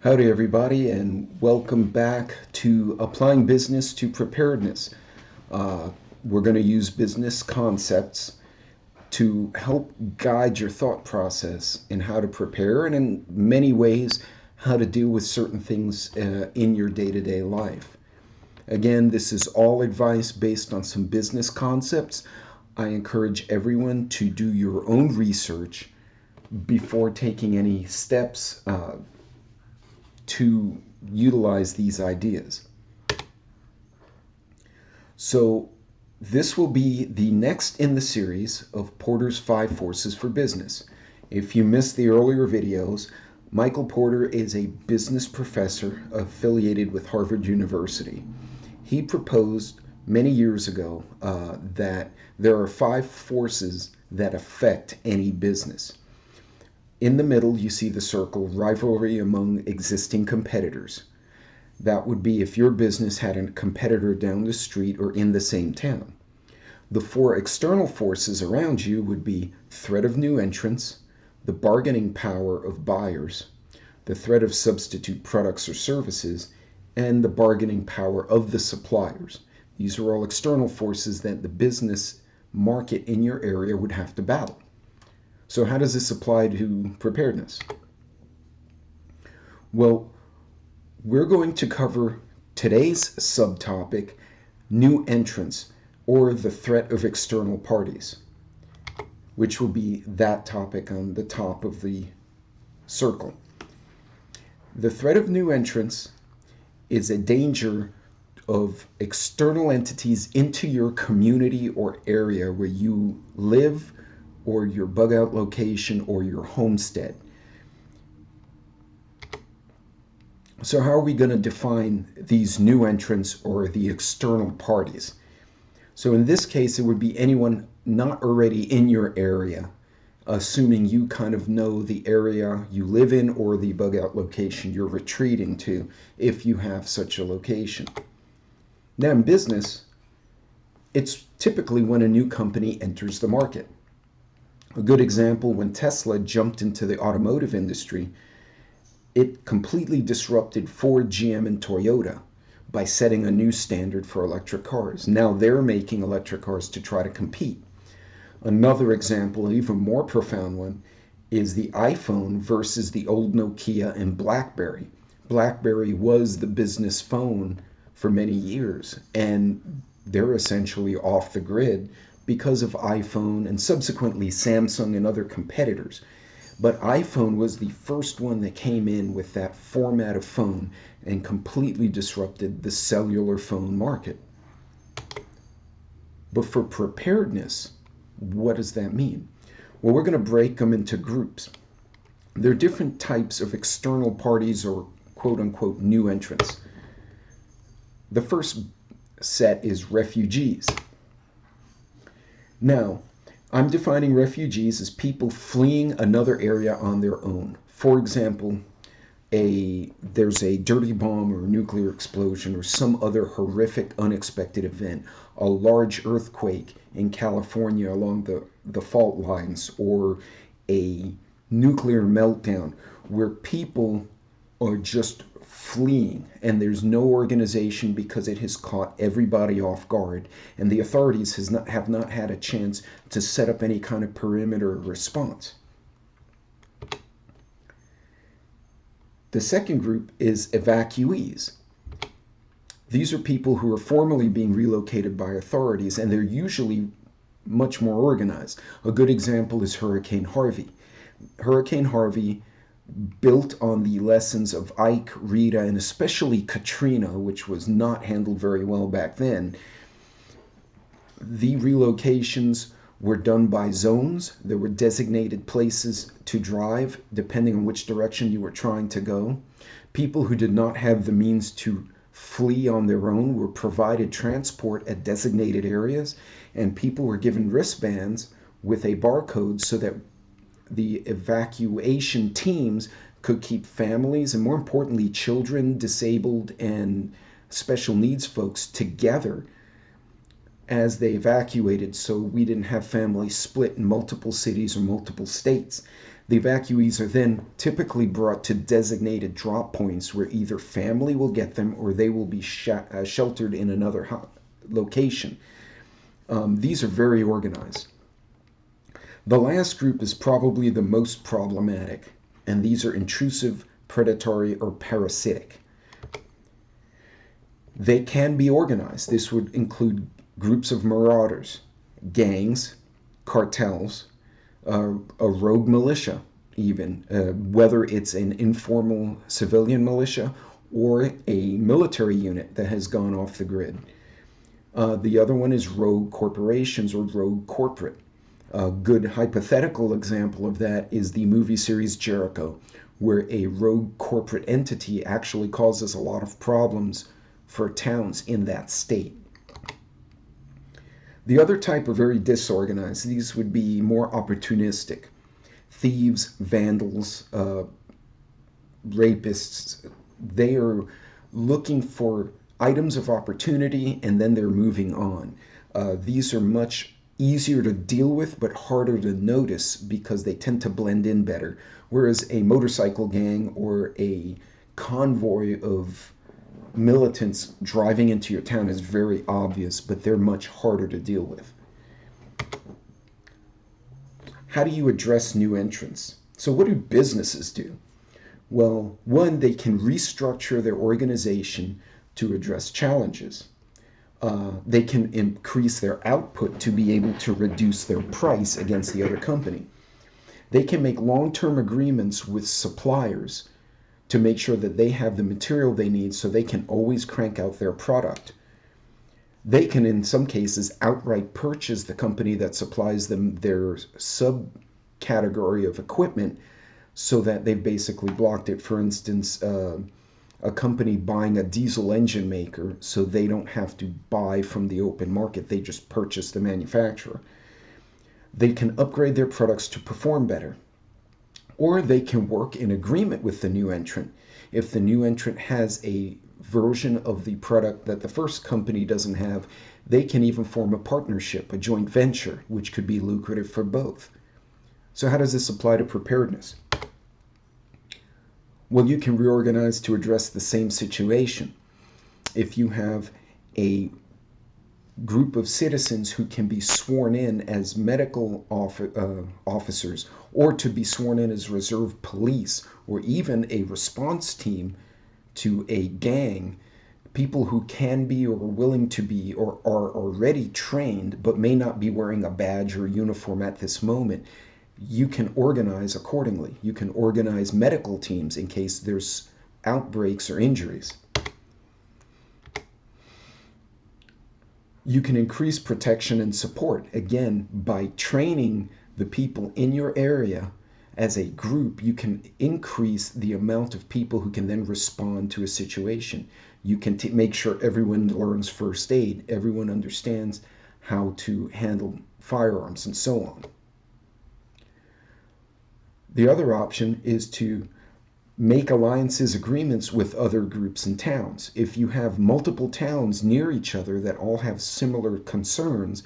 Howdy, everybody, and welcome back to Applying Business to Preparedness. We're going to use business concepts to help guide your thought process in how to prepare and, in many ways, how to deal with certain things in your day-to-day life. Again, this is all advice based on some business concepts. I encourage everyone to do your own research before taking any steps to utilize these ideas. So this will be the next in the series of Porter's 5 Forces for Business. If you missed the earlier videos, Michael Porter is a business professor affiliated with Harvard University. He proposed many years ago that there are 5 forces that affect any business. In the middle, you see the circle, rivalry among existing competitors. That would be if your business had a competitor down the street or in the same town. The 4 external forces around you would be threat of new entrants, the bargaining power of buyers, the threat of substitute products or services, and the bargaining power of the suppliers. These are all external forces that the business market in your area would have to battle. So how does this apply to preparedness? Well, we're going to cover today's subtopic, new entrants, or the threat of external parties, which will be that topic on the top of the circle. The threat of new entrants is a danger of external entities into your community or area where you live, or your bug out location, or your homestead. So how are we going to define these new entrants or the external parties? So in this case, it would be anyone not already in your area, assuming you kind of know the area you live in or the bug out location you're retreating to, if you have such a location. Now in business, it's typically when a new company enters the market. A good example, when Tesla jumped into the automotive industry, it completely disrupted Ford, GM, and Toyota by setting a new standard for electric cars. Now they're making electric cars to try to compete. Another example, an even more profound one, is the iPhone versus the old Nokia and BlackBerry. BlackBerry was the business phone for many years, and they're essentially off the grid because of iPhone and subsequently Samsung and other competitors. But iPhone was the first one that came in with that format of phone and completely disrupted the cellular phone market. But for preparedness, what does that mean? Well, we're going to break them into groups. There are different types of external parties or quote-unquote new entrants. The first set is refugees. Now, I'm defining refugees as people fleeing another area on their own. For example, there's a dirty bomb or nuclear explosion or some other horrific unexpected event, a large earthquake in California along the fault lines, or a nuclear meltdown where people are just fleeing and there's no organization because it has caught everybody off guard and the authorities have not had a chance to set up any kind of perimeter response. The second group is evacuees. These are people who are formally being relocated by authorities, and they're usually much more organized. A good example is Hurricane Harvey. Hurricane Harvey, built on the lessons of Ike, Rita, and especially Katrina, which was not handled very well back then. The relocations were done by zones. There were designated places to drive depending on which direction you were trying to go. People who did not have the means to flee on their own were provided transport at designated areas, and people were given wristbands with a barcode so that the evacuation teams could keep families and, more importantly, children, disabled, and special needs folks together as they evacuated, so we didn't have families split in multiple cities or multiple states. The evacuees are then typically brought to designated drop points where either family will get them or they will be sheltered in another location. These are very organized. The last group is probably the most problematic, and these are intrusive, predatory, or parasitic. They can be organized. This would include groups of marauders, gangs, cartels, a rogue militia, even, whether it's an informal civilian militia or a military unit that has gone off the grid. The other one is rogue corporations or rogue corporate. A good hypothetical example of that is the movie series Jericho, where a rogue corporate entity actually causes a lot of problems for towns in that state. The other type are very disorganized. These would be more opportunistic. Thieves, vandals, rapists. They are looking for items of opportunity and then they're moving on. These are much easier to deal with but harder to notice because they tend to blend in better. Whereas a motorcycle gang or a convoy of militants driving into your town is very obvious, but they're much harder to deal with. How do you address new entrants? So what do businesses do? Well, one, they can restructure their organization to address challenges. They can increase their output to be able to reduce their price against the other company. They can make long-term agreements with suppliers to make sure that they have the material they need so they can always crank out their product. They can, in some cases, outright purchase the company that supplies them their subcategory of equipment so that they've basically blocked it. For instance, a company buying a diesel engine maker so they don't have to buy from the open market. They just purchase the manufacturer. They can upgrade their products to perform better. Or they can work in agreement with the new entrant. If the new entrant has a version of the product that the first company doesn't have, they can even form a partnership, a joint venture, which could be lucrative for both. So how does this apply to preparedness? Well, you can reorganize to address the same situation. If you have a group of citizens who can be sworn in as medical officers, or to be sworn in as reserve police, or even a response team to a gang, people who can be or are willing to be or are already trained but may not be wearing a badge or uniform at this moment, you can organize accordingly. You can organize medical teams in case there's outbreaks or injuries. You can increase protection and support, again, by training the people in your area as a group. You can increase the amount of people who can then respond to a situation. You can make sure everyone learns first aid, everyone understands how to handle firearms, and so on. The other option is to make alliances, agreements with other groups and towns. If you have multiple towns near each other that all have similar concerns,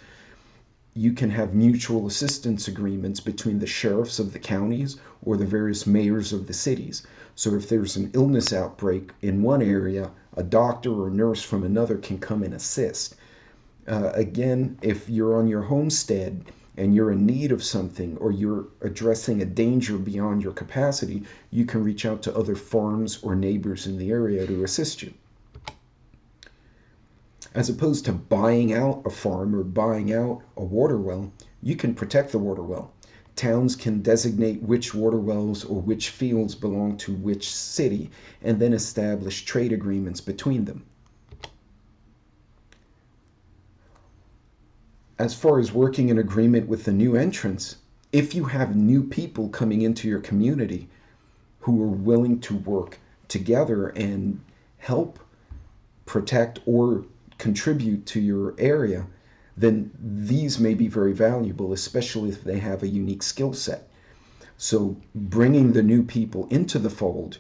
you can have mutual assistance agreements between the sheriffs of the counties or the various mayors of the cities. So if there's an illness outbreak in one area, a doctor or nurse from another can come and assist. Again, if you're on your homestead and you're in need of something, or you're addressing a danger beyond your capacity, you can reach out to other farms or neighbors in the area to assist you. As opposed to buying out a farm or buying out a water well, you can protect the water well. Towns can designate which water wells or which fields belong to which city, and then establish trade agreements between them. As far as working in agreement with the new entrants, if you have new people coming into your community who are willing to work together and help protect or contribute to your area, then these may be very valuable, especially if they have a unique skill set. So bringing the new people into the fold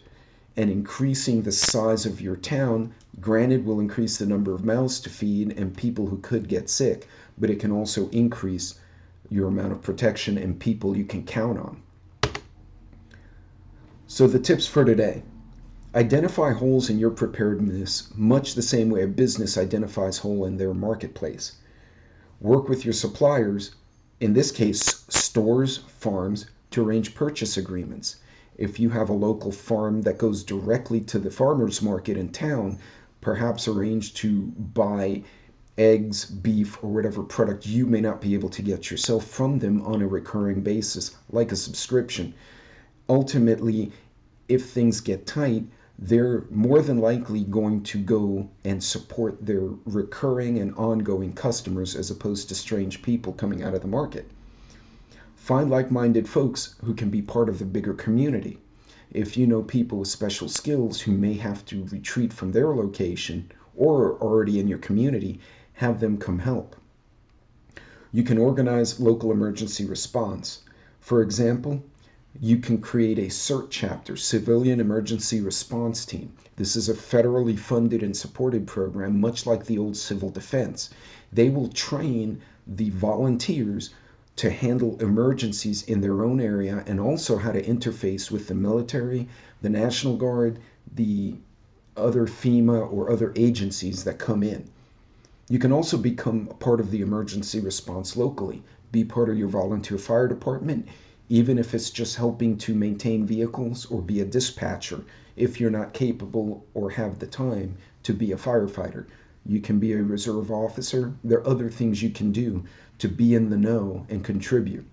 and increasing the size of your town, granted, will increase the number of mouths to feed and people who could get sick, but it can also increase your amount of protection and people you can count on. So the tips for today: identify holes in your preparedness much the same way a business identifies hole in their marketplace. Work with your suppliers, in this case stores, farms, to arrange purchase agreements. If you have a local farm that goes directly to the farmer's market in town, perhaps arrange to buy eggs, beef, or whatever product you may not be able to get yourself from them on a recurring basis, like a subscription. Ultimately, if things get tight, they're more than likely going to go and support their recurring and ongoing customers as opposed to strange people coming out of the market. Find like-minded folks who can be part of the bigger community. If you know people with special skills who may have to retreat from their location or are already in your community, have them come help. You can organize local emergency response. For example, you can create a CERT chapter, Civilian Emergency Response Team. This is a federally funded and supported program, much like the old civil defense. They will train the volunteers to handle emergencies in their own area and also how to interface with the military, the National Guard, the other FEMA or other agencies that come in. You can also become a part of the emergency response locally. Be part of your volunteer fire department, even if it's just helping to maintain vehicles or be a dispatcher if you're not capable or have the time to be a firefighter. You can be a reserve officer. There are other things you can do to be in the know and contribute.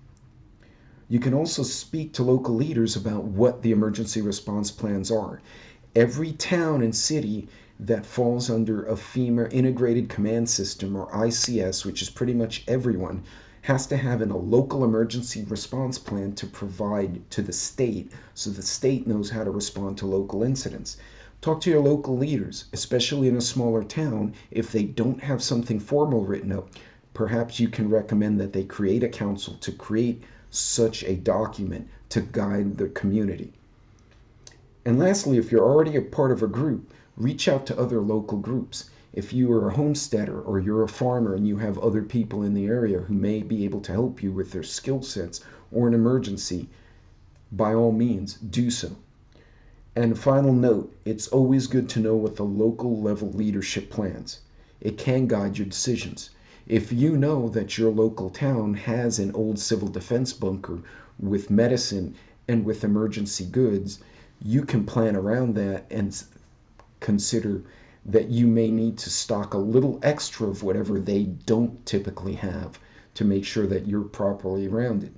You can also speak to local leaders about what the emergency response plans are. Every town and city that falls under a FEMA Integrated Command System, or ICS, which is pretty much everyone, has to have a local emergency response plan to provide to the state so the state knows how to respond to local incidents. Talk to your local leaders, especially in a smaller town. If they don't have something formal written up, perhaps you can recommend that they create a council to create such a document to guide the community. And lastly, if you're already a part of a group, reach out to other local groups. If you are a homesteader or you're a farmer and you have other people in the area who may be able to help you with their skill sets or an emergency, by all means, do so. And final note, it's always good to know what the local level leadership plans. It can guide your decisions. If you know that your local town has an old civil defense bunker with medicine and with emergency goods, you can plan around that and consider that you may need to stock a little extra of whatever they don't typically have to make sure that you're properly rounded.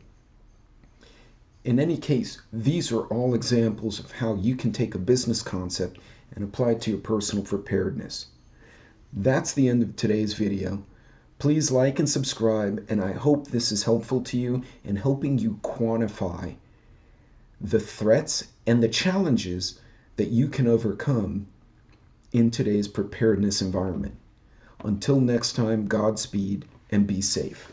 In any case, these are all examples of how you can take a business concept and apply it to your personal preparedness. That's the end of today's video. Please like and subscribe, and I hope this is helpful to you in helping you quantify the threats and the challenges that you can overcome in today's preparedness environment. Until next time, Godspeed and be safe.